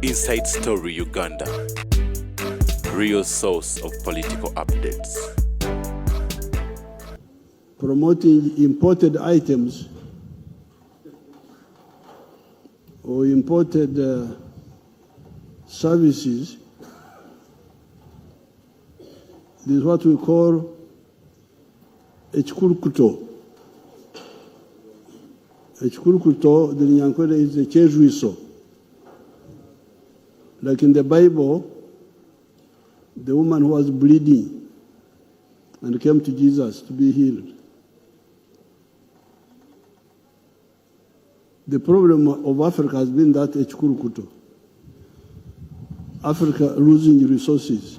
Inside Story Uganda, real source of political updates. Promoting imported items or imported services is what we call echikurukuto. Echikurukuto, the Nyankwere, is a chejuiso. Like in the Bible, the woman who was bleeding and came to Jesus to be healed. The problem of Africa has been that echikurukuto. Africa losing resources.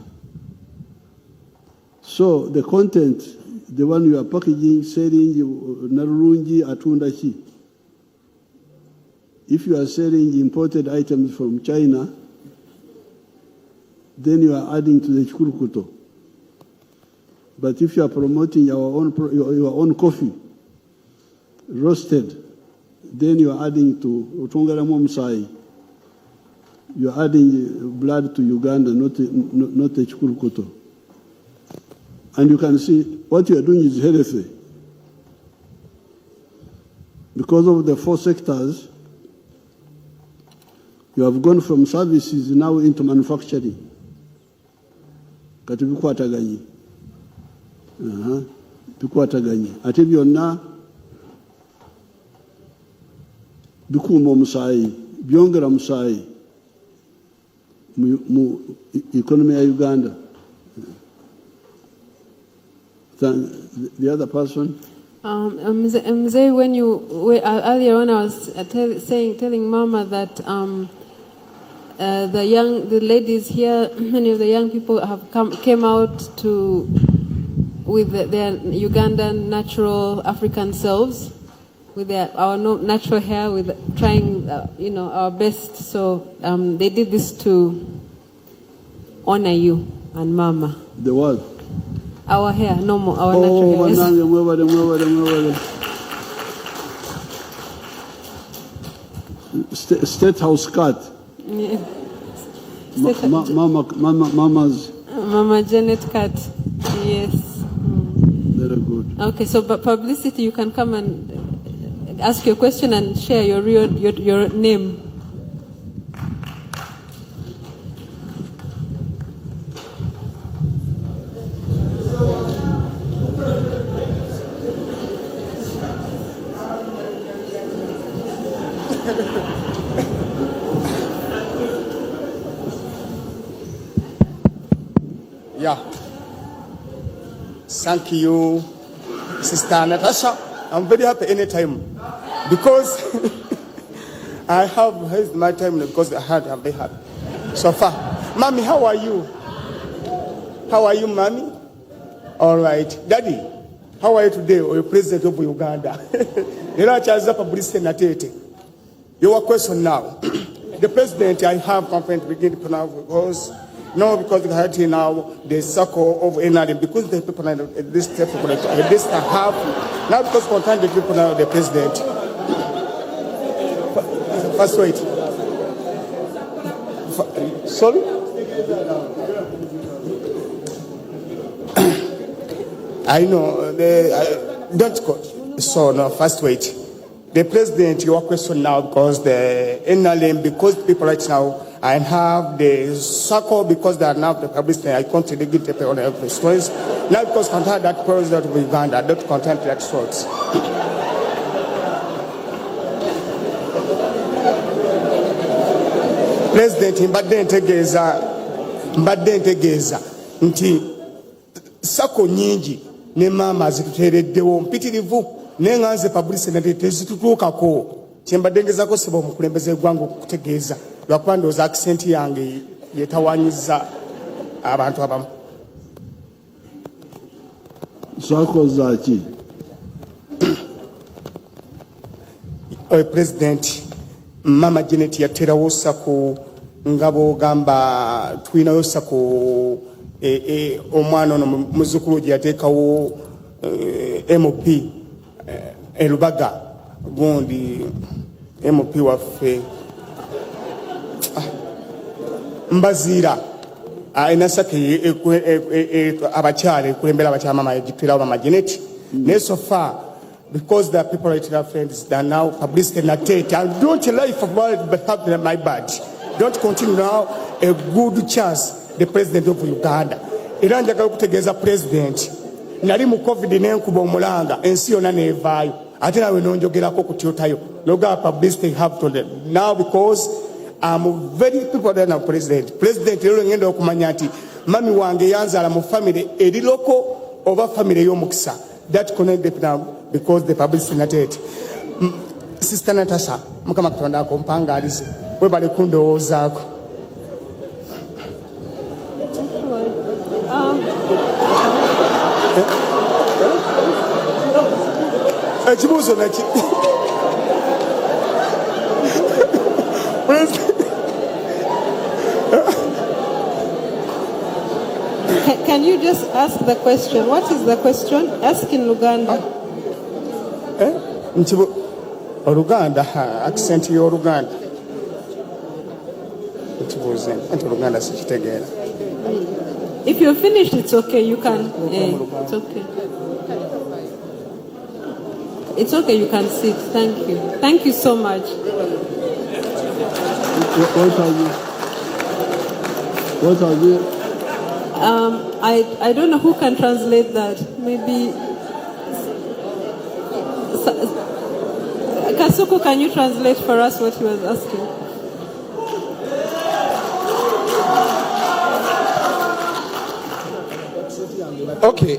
So the content, the one you are packaging, selling, narungi, atundachi. If you are selling imported items from China, then you are adding to the echikurukuto. But if you are promoting your own coffee, roasted, then you are adding to Utongaramo Msai. You are adding blood to Uganda, not echikurukuto. And you can see what you are doing is healthy. Because of the 4 sectors, you have gone from services now into manufacturing. Kati bikwataganyi. Bikwataganyi. Ate byonna bikuuma omusaayi, byongera musaayi mu economy ya Uganda. The other person? Mzee, when earlier on I was telling Mama that the ladies here, many of the young people came out with their Ugandan natural African selves, with our natural hair, with trying our best. So they did this to honor you and Mama. The what? Our hair, no more, our natural hair. State House cut. Yeah. Mama's. Mama Janet cut. Yes. Very good. Okay, so but Publicity, you can come and ask your question and share your name. Yeah. Thank you, Sister Natasha. I'm very happy anytime because I have raised my time because I'm very happy. So far. Mommy, how are you? How are you, Mommy? All right. Daddy, how are you today? Or you president of Uganda? You know, Publicity Nateete. Your question now. The president, I have complaint begin to now because we had here now the circle of NRM because the people at this step at this half now because contact the people now the president. First wait. Sorry? I know don't go. So no, first wait. The president, your question now because the NRM because people right now I have the circle because they are now the publicity. I can't delegate the on every stories. Now because contact that president of Uganda, don't content that sorts. President mbadde ntegeeza nti sako nyingi ne mama zituteereddewo mpitirivu nenganze Publicity Nateete zitutuukako kyembadde ngezaako siba omukulembeze gwangu okukutegeeza lwakuba ndowooza akisenti yange yetawanyiza abantu abamu. Sako zaki? President Mama Janet yaterawo sako nga bw'ogamba tulinayo sako omwana ono muzzukulu gye yateekawo MP Lubaga gundi MP waffe Mbazira inasake abakyale kulembera abakyala mama yagitwirawo mama Nateete. Ne so far, because the people right now friends that now Publicity Nateete, and don't lie for but have my badge. Don't continue now a good chance the president of Uganda. Era njagala okutegeeza president nali mu covid n'enkuba omulanga ensi yonna neevaayo ate nawe nonjogerako kutyotayo noga Publicity have to now because I'm very people that are president lero ngenda okumanya nti mami wange yanzaala mu family eri loko oba family y'omukisa that connected now because the Publicity Nateete. Sister Natasha mukama katonda akompangalize webale kundowoozaako. Ekibuuzo naki Can you just ask the question? What is the question? Ask in Luganda. Oluganda accent y'Oluganda ekibuuzo nti Oluganda sikitegeera. If you're finished, it's okay. You can. It's okay. It's okay. You can sit. Thank you. Thank you so much. What are you? I don't know who can translate that. Maybe Kasuku, can you translate for us what he was asking? Okay,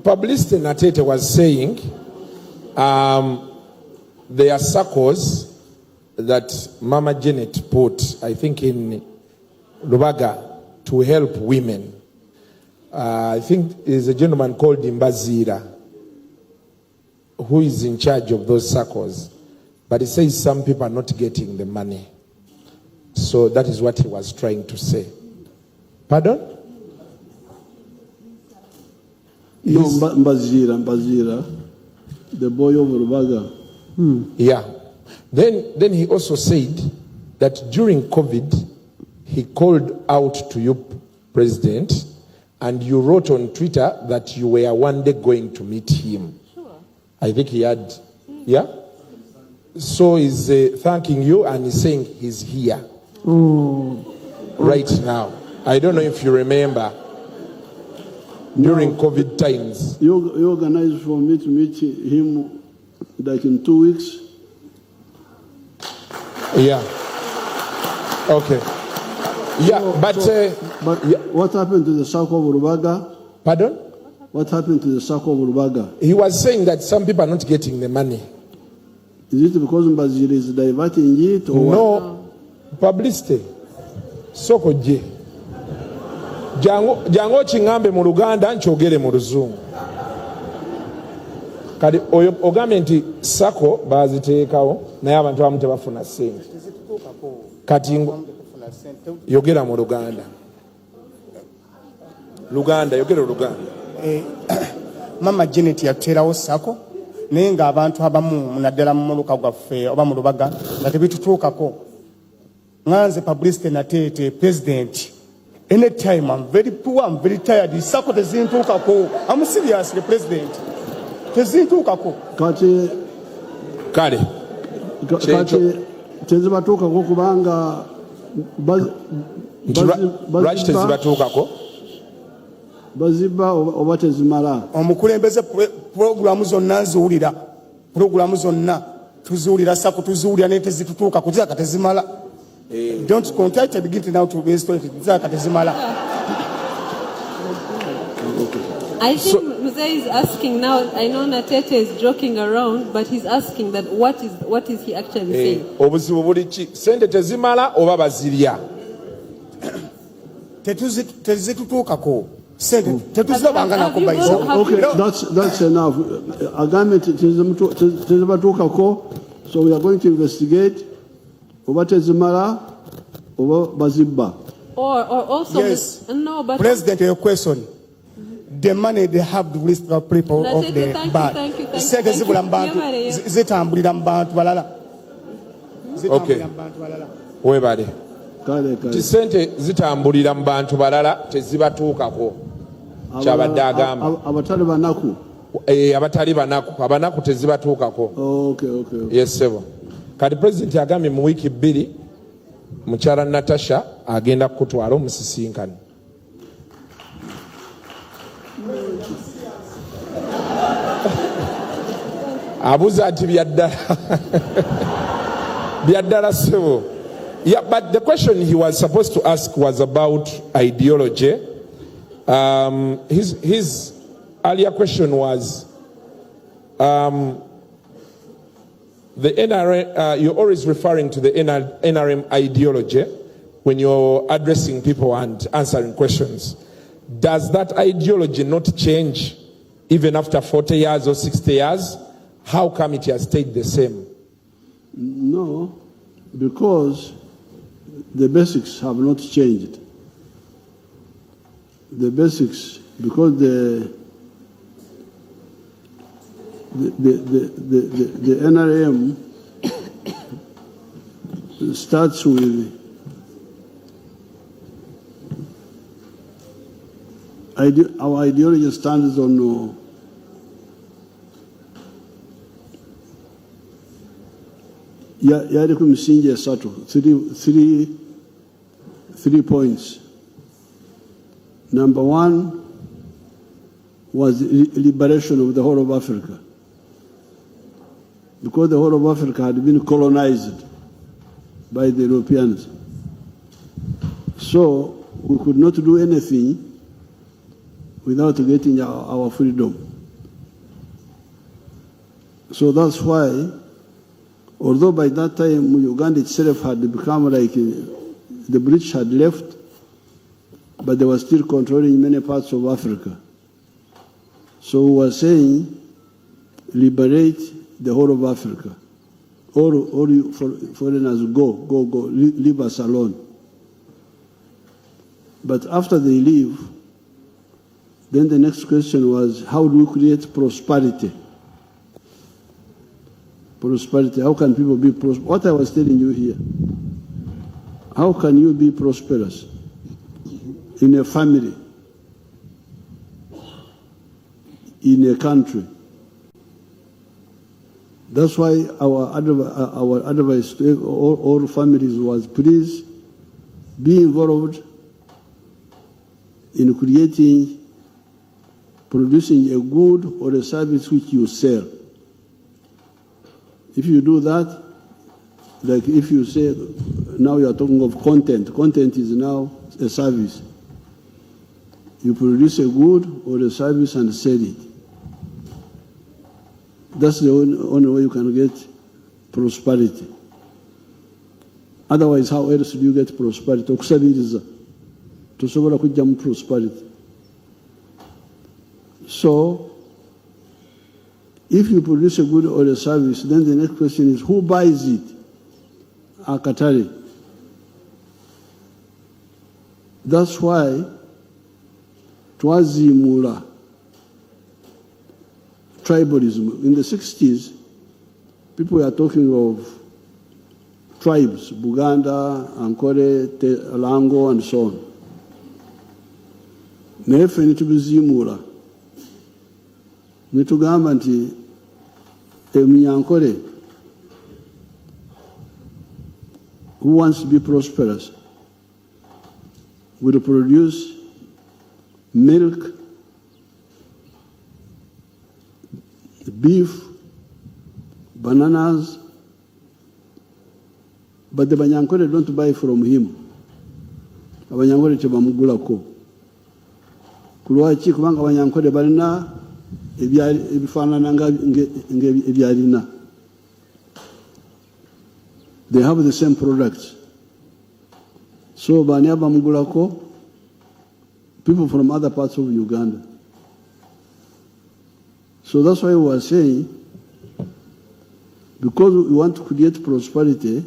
Publicity Nateete was saying there are circles that Mama Janet put, I think, in Lubaga to help women. I think there's a gentleman called Mbazira who is in charge of those circles. But he says some people are not getting the money. So that is what he was trying to say. Pardon? No, Mbazira, the boy of Rubaga. Yeah. Then he also said that during COVID, he called out to you, President, and you wrote on Twitter that you were one day going to meet him. Sure. I think he had, yeah? So he's thanking you and he's saying he's here right now. I don't know if you remember. During COVID times. You organized for me to meet him like in 2 weeks? Yeah. Okay. Yeah, but yeah. What happened to the circle of Rubaga? Pardon? What happened to the circle of Rubaga? He was saying that some people are not getting the money. Is it because Mbazira is diverting it or no, what? Publicity. Soko je. Jango chingambe mu Luganda nkyogere mu Luzungu. Kati ogambe nti sako baziteekawo naye abantu abamu tebafuna ssente. Kati yogera mu Luganda. Luganda, yogera Luganda. Mama Janet yateerawo sako naye ng'abantu abamu naddala mu muluka gwaffe oba mu Lubaga nga tebitutuukako. Nganze Publicity Nateete president. Anytime I'm very poor, I'm very tired. Sako tezintuukako. I'm serious, the president. Tezintuukako. Kati tezibatuukako kubanga lwaki tezibatuukako? Baziba oba tezimala. Omukulembeze programu zonna nziwulira. Programu zonna tuziwulira sako tuziwulira naye tezitutuuka kuzira katezimala. Don't contact and begin to now to waste it. I think Mzee is asking now. I know Nateete is joking around, but he's asking that what is he actually saying? Obuzibu buli ki? Sente tezimala oba bazirya? Tezitutuukako. Sente tetuzibangana kubayisa. Okay, that's enough. Agreement tezibatuukako. So we are going to investigate. Or also yes. No, but President, your question. The money they have the list of people of the bank. Okay. Webale. nti ssente zitambulira mu bantu balala tezibatuukako kyabadde agamba abatali banaku abatali abanaku tezibatuukako. Okay. Yes sebo. Kati president agambye mu wiiki 2 mukyala Natasha agenda kutwala omusisinkano. Abuza ati byaddala sebo. Yeah, but the question he was supposed to ask was about ideology. His earlier question was the NRM, you're always referring to the NRM ideology when you're addressing people and answering questions. Does that ideology not change even after 40 years or 60 years? How come it has stayed the same? No, because the basics have not changed. The basics, because the NRM starts with our ideology stands on yari ku misingi esatu, three points. Number 1 was liberation of the whole of Africa, because the whole of Africa had been colonized by the Europeans. So we could not do anything without getting our freedom. So that's why, although by that time Uganda itself had become like the British had left, but they were still controlling many parts of Africa. So we were saying, liberate the whole of Africa. All you foreigners, go, leave us alone. But after they leave, then the next question was, how do we create prosperity? Prosperity, how can people be prosperous? What I was telling you here, how can you be prosperous in a family, in a country? That's why our advice to all families was, please be involved in producing a good or a service which you sell. If you do that, like if you say, now you are talking of content. Content is now a service. You produce a good or a service and sell it. That's the only way you can get prosperity. Otherwise, how else do you get prosperity? Okusabiriza tosobola kujjamu prosperity. So, if you produce a good or a service, then the next question is, who buys it? Akatare. That's why twazimula tribalism. In the 60s, people were talking of tribes, Buganda, Ankole, Lango, and so on. Nefe nitubizimula. Nitugamba nti Emunyankole, who wants to be prosperous, will produce milk, beef, bananas, but the Banyankole don't buy from him. Abanyankole tebamugulako. Kulwaki kubanga Abanyankole balina ebifaanana ebyalina. They have the same products. So bani abamugulako, people from other parts of Uganda. So that's why we are saying, because we want to create prosperity,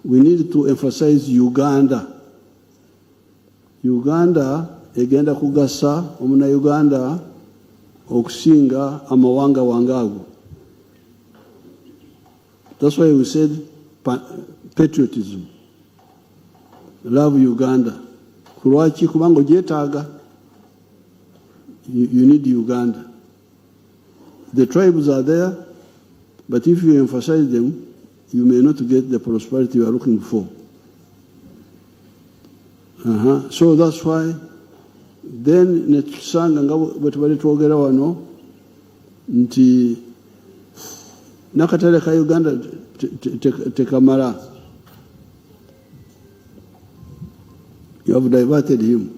we need to emphasize Uganda. Uganda egenda kugasa omuna Uganda okusinga amawanga wangago. That's why we said patriotism. love Uganda. Kulwaki kubanga ogyetaaga. You need Uganda. The tribes are there, but if you emphasize them, you may not get the prosperity you are looking for. So that's why then netusanga nga bwetubali twogera wano nti nakatale ka Uganda tekamala. You have diverted him.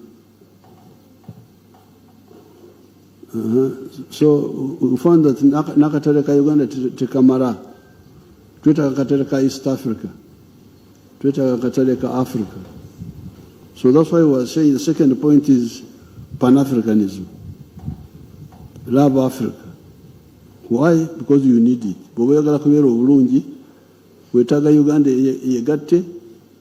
So we found that nakatale ka Uganda tekamala. Twetaaga katale ka East Africa. Twetaaga katale ka Africa. So that's why we are saying the second point is Pan-Africanism. Love Africa. Why? Because you need it. Bw'oyagala kubeera obulungi, weetaaga Uganda yegatte